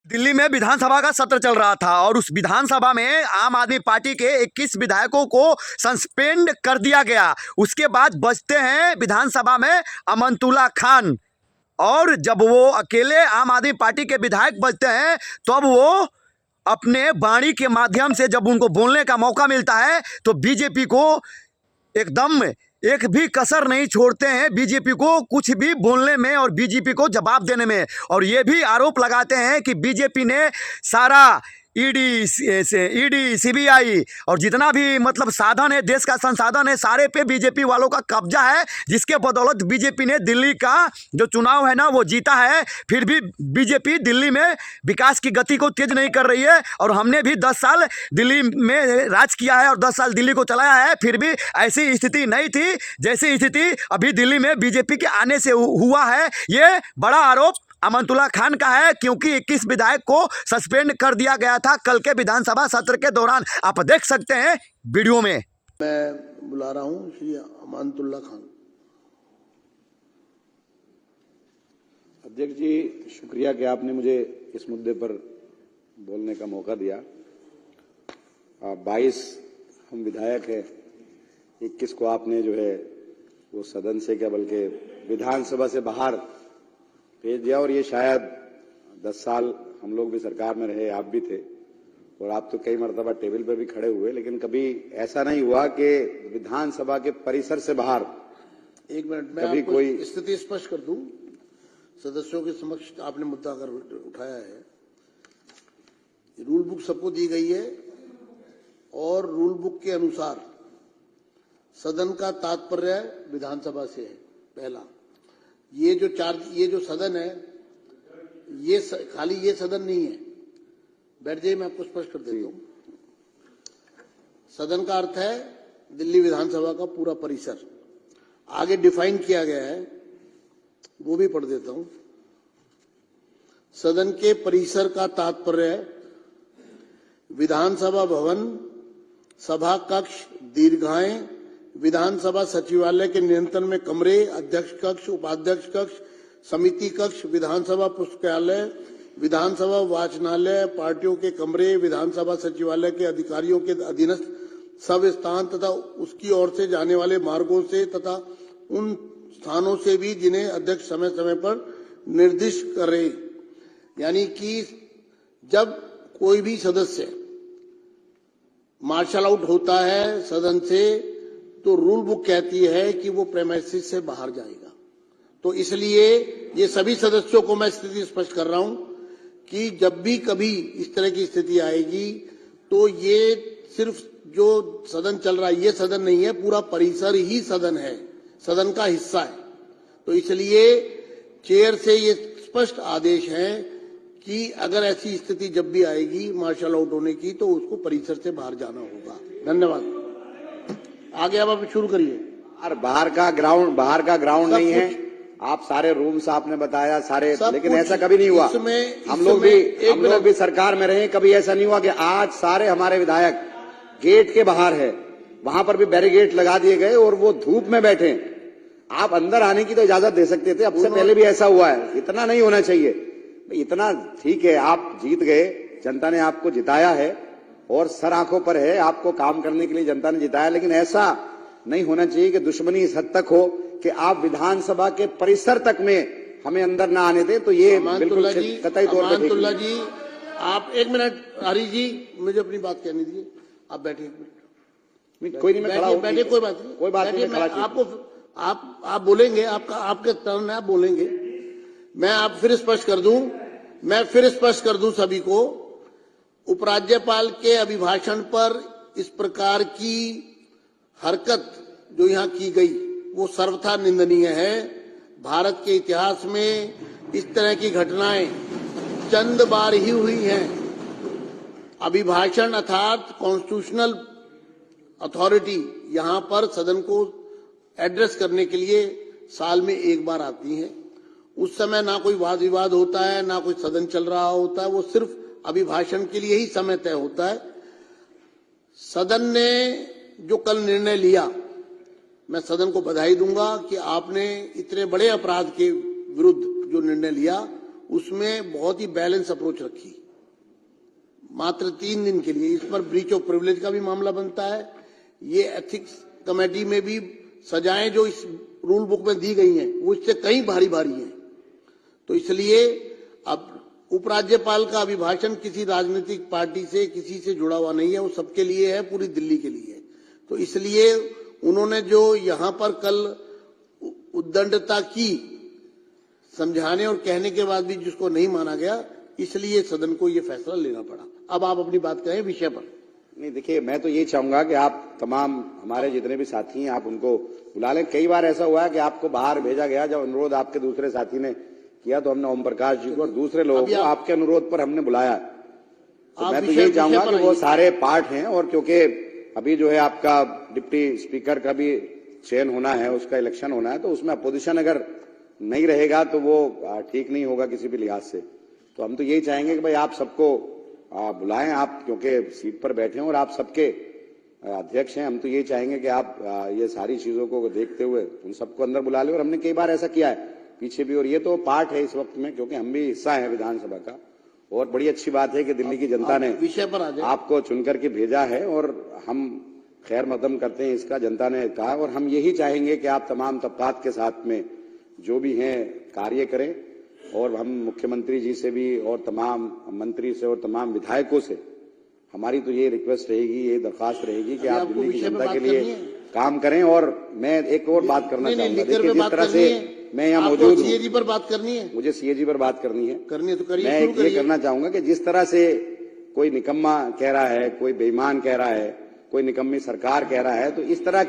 दिल्ली में विधानसभा का सत्र चल रहा था और उस विधानसभा में आम आदमी पार्टी के 21 विधायकों को सस्पेंड कर दिया गया। उसके बाद बचते हैं विधानसभा में अमनतुल्ला खान, और जब वो अकेले आम आदमी पार्टी के विधायक बचते हैं तब वो अपने वाणी के माध्यम से जब उनको बोलने का मौका मिलता है तो बीजेपी को एकदम एक भी कसर नहीं छोड़ते हैं, बीजेपी को कुछ भी बोलने में और बीजेपी को जवाब देने में। और ये भी आरोप लगाते हैं कि बीजेपी ने सारा ईडी सीबीआई और जितना भी मतलब साधन है, देश का संसाधन है, सारे पे बीजेपी वालों का कब्जा है, जिसके बदौलत बीजेपी ने दिल्ली का जो चुनाव है ना वो जीता है। फिर भी बीजेपी दिल्ली में विकास की गति को तेज नहीं कर रही है। और हमने भी 10 साल दिल्ली में राज किया है और 10 साल दिल्ली को चलाया है, फिर भी ऐसी स्थिति नहीं थी जैसी स्थिति अभी दिल्ली में बीजेपी के आने से हुआ है। ये बड़ा आरोप अमनतुल्ला खान का है, क्योंकि 21 विधायक को सस्पेंड कर दिया गया था कल के विधानसभा सत्र के दौरान। आप देख सकते हैं वीडियो में। मैं बुला रहा हूं श्री अमनतुल्ला खान। अध्यक्ष जी, शुक्रिया कि आपने मुझे इस मुद्दे पर बोलने का मौका दिया। 22 हम विधायक हैं, 21 को आपने जो है वो सदन से क्या बल्कि विधानसभा से बाहर भेज दिया। और ये शायद 10 साल हम लोग भी सरकार में रहे, आप भी थे और आप तो कई मर्तबा टेबल पर भी खड़े हुए, लेकिन कभी ऐसा नहीं हुआ कि विधानसभा के परिसर से बाहर। एक मिनट, मैं कभी आपको कोई स्थिति स्पष्ट कर दूं। सदस्यों के समक्ष आपने मुद्दा अगर उठाया है, रूल बुक सबको दी गई है और रूल बुक के अनुसार सदन का तात्पर्य विधानसभा से है। पहला, ये जो सदन है, ये खाली ये सदन नहीं है। बैठ जाइए, मैं आपको स्पष्ट कर देता हूं। सदन का अर्थ है दिल्ली विधानसभा का पूरा परिसर। आगे डिफाइन किया गया है, वो भी पढ़ देता हूं। सदन के परिसर का तात्पर्य विधानसभा भवन, सभा कक्ष, दीर्घाएं, विधानसभा सचिवालय के नियंत्रण में कमरे, अध्यक्ष कक्ष, उपाध्यक्ष कक्ष, समिति कक्ष, विधानसभा पुस्तकालय, विधानसभा वाचनालय, पार्टियों के कमरे, विधानसभा सचिवालय के अधिकारियों के अधीनस्थ सब स्थान तथा उसकी ओर से जाने वाले मार्गों से तथा उन स्थानों से भी जिन्हें अध्यक्ष समय समय पर निर्दिष्ट करे। यानी कि जब कोई भी सदस्य मार्शल आउट होता है सदन से, तो रूल बुक कहती है कि वो प्रेमाइसिस से बाहर जाएगा। तो इसलिए ये सभी सदस्यों को मैं स्थिति स्पष्ट कर रहा हूं कि जब भी कभी इस तरह की स्थिति आएगी तो ये सिर्फ जो सदन चल रहा है ये सदन नहीं है, पूरा परिसर ही सदन है, सदन का हिस्सा है। तो इसलिए चेयर से ये स्पष्ट आदेश है कि अगर ऐसी स्थिति जब भी आएगी मार्शल आउट होने की, तो उसको परिसर से बाहर जाना होगा। धन्यवाद। आगे अब आप शुरू करिए। बाहर का ग्राउंड नहीं है। आप सारे रूम्स आपने बताया सारे, लेकिन ऐसा कभी नहीं हुआ। हम लोग भी सरकार में रहे, कभी ऐसा नहीं हुआ कि आज सारे हमारे विधायक गेट के बाहर है, वहां पर भी बैरिकेड लगा दिए गए और वो धूप में बैठे। आप अंदर आने की तो इजाजत दे सकते थे, अब से पहले भी ऐसा हुआ है। इतना नहीं होना चाहिए। इतना ठीक है, आप जीत गए, जनता ने आपको जिताया है और सर आंखों पर है, आपको काम करने के लिए जनता ने जिताया, लेकिन ऐसा नहीं होना चाहिए कि दुश्मनी इस हद तक हो कि आप विधानसभा के परिसर तक में हमें अंदर ना आने दें। तो ये बिल्कुल कतई तौर पर। अमनतुल्ला जी, आप एक मिनट। हरी जी, मुझे अपनी बात कहने दीजिए। आप बैठे एक मिनट। कोई नहीं, मैं खड़ा हूं। बैठे, कोई बात नहीं, कोई बात नहीं। आपको आप बोलेंगे, आपके टर्न है, आप बोलेंगे। मैं फिर स्पष्ट कर दूं सभी को। उपराज्यपाल के अभिभाषण पर इस प्रकार की हरकत जो यहां की गई वो सर्वथा निंदनीय है। भारत के इतिहास में इस तरह की घटनाएं चंद बार ही हुई हैं। अभिभाषण अर्थात कॉन्स्टिट्यूशनल अथॉरिटी यहां पर सदन को एड्रेस करने के लिए साल में एक बार आती है। उस समय ना कोई वाद विवाद होता है, ना कोई सदन चल रहा होता है, वो सिर्फ अभिभाषण के लिए ही समय तय होता है। सदन ने जो कल निर्णय लिया, मैं सदन को बधाई दूंगा कि आपने इतने बड़े अपराध के विरुद्ध जो निर्णय लिया उसमें बहुत ही बैलेंस अप्रोच रखी। मात्र 3 दिन के लिए इस पर ब्रीच ऑफ प्रिविलेज का भी मामला बनता है। ये एथिक्स कमेटी में भी सजाएं जो इस रूल बुक में दी गई हैं वो इससे कहीं भारी भारी हैं। तो इसलिए अब उपराज्यपाल का अभिभाषण किसी राजनीतिक पार्टी से किसी से जुड़ा हुआ नहीं है, वो सबके लिए है, पूरी दिल्ली के लिए है। तो इसलिए उन्होंने जो यहां पर कल उद्दंडता की, समझाने और कहने के बाद भी जिसको नहीं माना गया, इसलिए सदन को ये फैसला लेना पड़ा। अब आप अपनी बात करें विषय पर। नहीं, देखिए, मैं तो ये चाहूंगा कि आप तमाम हमारे जितने भी साथी हैं आप उनको बुला लें। कई बार ऐसा हुआ है कि आपको बाहर भेजा गया, जब अनुरोध आपके दूसरे साथी ने किया तो हमने ओम प्रकाश जी को और दूसरे लोगों को आपके अनुरोध पर हमने बुलाया। तो मैं तो यही चाहूंगा कि वो सारे पार्ट हैं, और क्योंकि अभी जो है आपका डिप्टी स्पीकर का भी चयन होना है, उसका इलेक्शन होना है, तो उसमें अपोजिशन अगर नहीं रहेगा तो वो ठीक नहीं होगा किसी भी लिहाज से। तो हम तो यही चाहेंगे कि भाई आप सबको बुलाएं, आप क्योंकि सीट पर बैठे हैं और आप सबके अध्यक्ष हैं। हम तो यही चाहेंगे कि आप ये सारी चीजों को देखते हुए उन सबको अंदर बुला लें। और हमने कई बार ऐसा किया है पीछे भी, और ये तो पार्ट है इस वक्त में, क्योंकि हम भी हिस्सा है विधानसभा का। और बड़ी अच्छी बात है कि दिल्ली की जनता ने विषय पर आपको चुनकर के भेजा है, और हम खैर मकदम करते हैं इसका, जनता ने कहा। और हम यही चाहेंगे कि आप तमाम तबकात के साथ में जो भी हैं कार्य करें, और हम मुख्यमंत्री जी से भी और तमाम मंत्री से और तमाम विधायकों से हमारी तो ये रिक्वेस्ट रहेगी, ये दरख्वास्त रहेगी कि आप दिल्ली की जनता के लिए काम करें। और मैं एक और बात करना चाहूंगा, देखिए जिस तरह से मैं यहाँ मौजूद हूँ, सीएजी पर बात करनी है, मुझे सीएजी पर बात करनी है तो करिए। मैं ये करना चाहूंगा कि जिस तरह से कोई निकम्मा कह रहा है, कोई बेईमान कह रहा है, कोई निकम्मी सरकार कह रहा है, तो इस तरह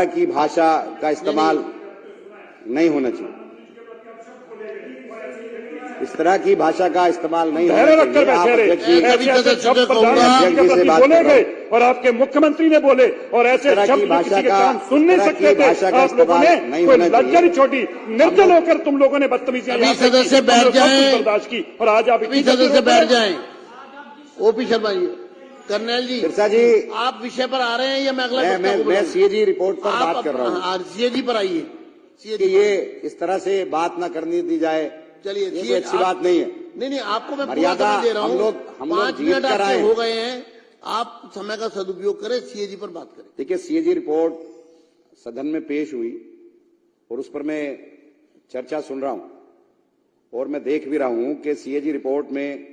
की भाषा का इस्तेमाल नहीं होना चाहिए। इस तरह की भाषा का इस्तेमाल नहीं होना चाहिए। आप अध्यक्ष जी से बात कर रहे हैं और आपके मुख्यमंत्री ने बोले, और ऐसे शब्द किसी के कान सुन नहीं सकते थे। आप लोगों ने कोई लज्जा नहीं छोड़ी, निर्दल होकर तुम लोगों ने बदतमीजी सदस्य बैठ जाएं, बर्दाश्त की, और आज आप सदस्य बैठ जाएं। ओपी शर्मा जी, कर्नल जी, सिरसा जी, आप विषय पर आ रहे हैं या मैं अगला? मैं सीएजी रिपोर्ट पर बात कर रहा हूँ। सीएजी पर आइए। ये इस तरह से बात न करने दी जाए, चलिए, ये अच्छी बात नहीं है। नहीं, आपको मैं मर्यादा दे रहा हूँ। हम लोग 5 मिनट आपके हो गए हैं, आप समय का सदुपयोग करें, सीएजी पर बात करें। देखिए, सीएजी रिपोर्ट सदन में पेश हुई और उस पर मैं चर्चा सुन रहा हूं, और मैं देख भी रहा हूं कि सीएजी रिपोर्ट में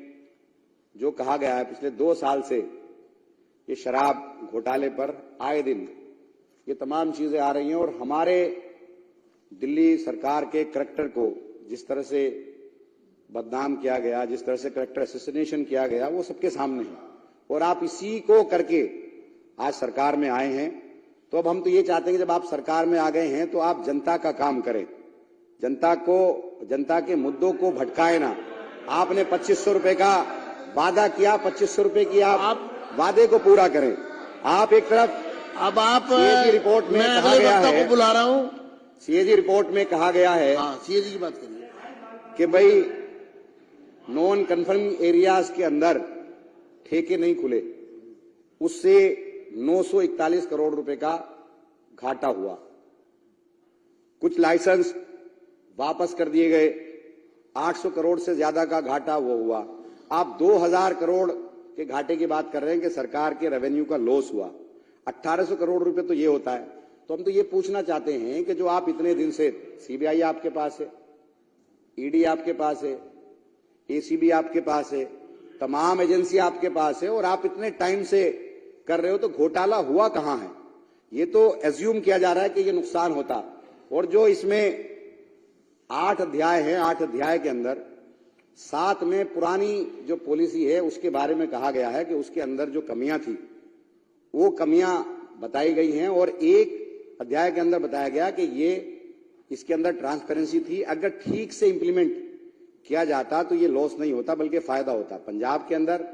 जो कहा गया है, पिछले 2 साल से ये शराब घोटाले पर आए दिन ये तमाम चीजें आ रही हैं, और हमारे दिल्ली सरकार के करैक्टर को जिस तरह से बदनाम किया गया, जिस तरह से करैक्टर असैसिनेशन किया गया, वो सबके सामने है। और आप इसी को करके आज सरकार में आए हैं। तो अब हम तो ये चाहते हैं कि जब आप सरकार में आ गए हैं तो आप जनता का काम करें, जनता के मुद्दों को भटकाए ना। आपने 2500 रुपए का वादा किया, 2500 रुपए की आप वादे को पूरा करें। आप एक तरफ, अब आप सीएजी रिपोर्ट में कहा गया है, को बुला रहा हूं, सीएजी रिपोर्ट में कहा गया है, सीएजी की बात करिए, कि भाई नॉन कन्फर्मिंग एरियाज के अंदर ठेके नहीं खुले, उससे 941 करोड़ रुपए का घाटा हुआ। कुछ लाइसेंस वापस कर दिए गए, 800 करोड़ से ज्यादा का घाटा वो हुआ। आप 2000 करोड़ के घाटे की बात कर रहे हैं कि सरकार के रेवेन्यू का लॉस हुआ। 1800 करोड़ रुपए तो ये होता है। तो हम तो ये पूछना चाहते हैं कि जो आप इतने दिन से, सीबीआई आपके पास है, ईडी आपके पास है, एसीबी आपके पास है, तमाम एजेंसी आपके पास है, और आप इतने टाइम से कर रहे हो, तो घोटाला हुआ कहां है? ये तो एज्यूम किया जा रहा है कि ये नुकसान होता। और जो इसमें 8 अध्याय हैं, 8 अध्याय के अंदर 7 में पुरानी जो पॉलिसी है उसके बारे में कहा गया है कि उसके अंदर जो कमियां थी वो कमियां बताई गई हैं, और एक अध्याय के अंदर बताया गया कि ये इसके अंदर ट्रांसपेरेंसी थी। अगर ठीक से इंप्लीमेंट किया जाता तो ये लॉस नहीं होता बल्कि फायदा होता। पंजाब के अंदर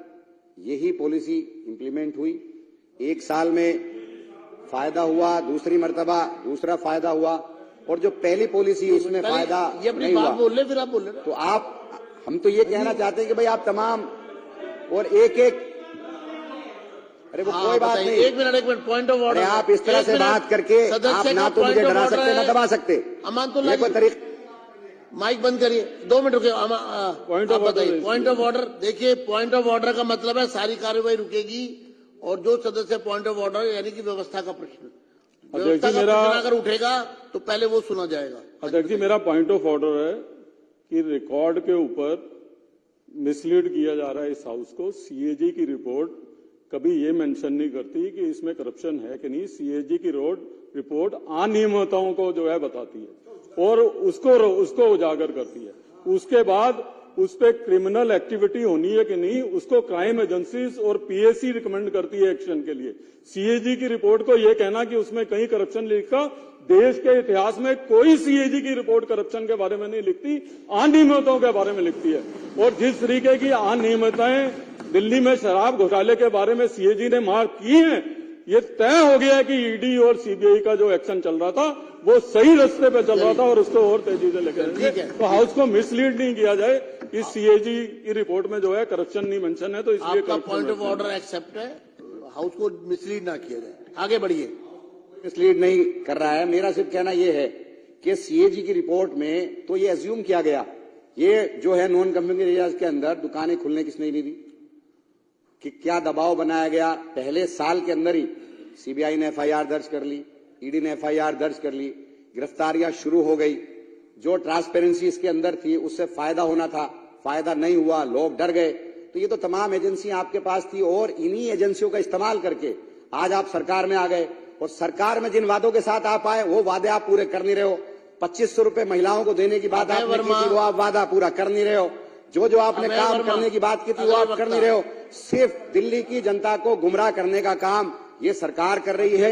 यही पॉलिसी इंप्लीमेंट हुई, 1 साल में फायदा हुआ, दूसरी मर्तबा दूसरा फायदा हुआ, और जो पहली पॉलिसी उसमें फायदा नहीं हुआ। फिर आप बोल रहे, तो हम तो ये कहना चाहते हैं कि भाई आप तमाम और एक अरे वो कोई बात नहीं, 1 मिनट पॉइंट ऑफ ऑर्डर। आप इस तरह से बात करके आप ना तो मुझे डरा सकते ना दबा सकते। अमानतुल्लाह, माइक बंद करिए, 2 मिनट रुके। आप बताइए पॉइंट ऑफ ऑर्डर। देखिए, पॉइंट ऑफ ऑर्डर का मतलब है सारी कार्रवाई रुकेगी और जो सदस्य पॉइंट ऑफ ऑर्डर यानी कि व्यवस्था का प्रश्न, व्यवस्था का प्रश्न अगर उठेगा तो पहले वो सुना जाएगा। अध्यक्ष जी, मेरा पॉइंट ऑफ ऑर्डर है कि रिकॉर्ड के ऊपर मिसलीड किया जा रहा है इस हाउस को। सीएजी की रिपोर्ट कभी ये मेंशन नहीं करती कि इसमें करप्शन है कि नहीं। सीएजी की रिपोर्ट अनियमितताओं को जो है बताती है और उसको उजागर करती है। उसके बाद उस पर क्रिमिनल एक्टिविटी होनी है कि नहीं, उसको क्राइम एजेंसीज और पीएसी रिकमेंड करती है एक्शन के लिए। सीएजी की रिपोर्ट को यह कहना कि उसमें कहीं करप्शन लिखा, देश के इतिहास में कोई सीएजी की रिपोर्ट करप्शन के बारे में नहीं लिखती, अनियमितताओं के बारे में लिखती है। और जिस तरीके की अनियमितताएं दिल्ली में शराब घोटाले के बारे में सीएजी ने मार्क की हैं, ये तय हो गया है कि ईडी और सीबीआई का जो एक्शन चल रहा था वो सही रास्ते पे चल रहा था और उसको और तेजी से लेकर जाएंगे। तो हाउस को मिसलीड नहीं किया जाए। इस सीएजी की रिपोर्ट में जो है करप्शन नहीं मेंशन है, तो इसलिए आपका पॉइंट ऑफ ऑर्डर एक्सेप्ट है, हाउस को मिसलीड ना किया जाए। आगे बढ़िए। मिसलीड नहीं कर रहा है, मेरा सिर्फ कहना यह है कि सीएजी की रिपोर्ट में तो ये अज्यूम किया गया, ये जो है नॉन कंफर्मिंग एरियाज के अंदर दुकानें खुलने किसने नहीं दी, कि क्या दबाव बनाया गया। पहले साल के अंदर ही सीबीआई ने एफआईआर दर्ज कर ली, ईडी ने एफआईआर दर्ज कर ली, गिरफ्तारियां शुरू हो गई। जो ट्रांसपेरेंसी इसके अंदर थी उससे फायदा होना था, फायदा नहीं हुआ, लोग डर गए। तो ये तो तमाम एजेंसियां आपके पास थी और इन्हीं एजेंसियों का इस्तेमाल करके आज आप सरकार में आ गए और सरकार में जिन वादों के साथ आप आए वो वादे आप पूरे कर नहीं रहे हो। 2500 रुपए महिलाओं को देने की बात आपने की थी, वो आप वादा पूरा कर नहीं रहे हो। जो आपने काम करने की बात की थी वो आप कर नहीं रहे हो। सिर्फ दिल्ली की जनता को गुमराह करने का काम ये सरकार कर रही है।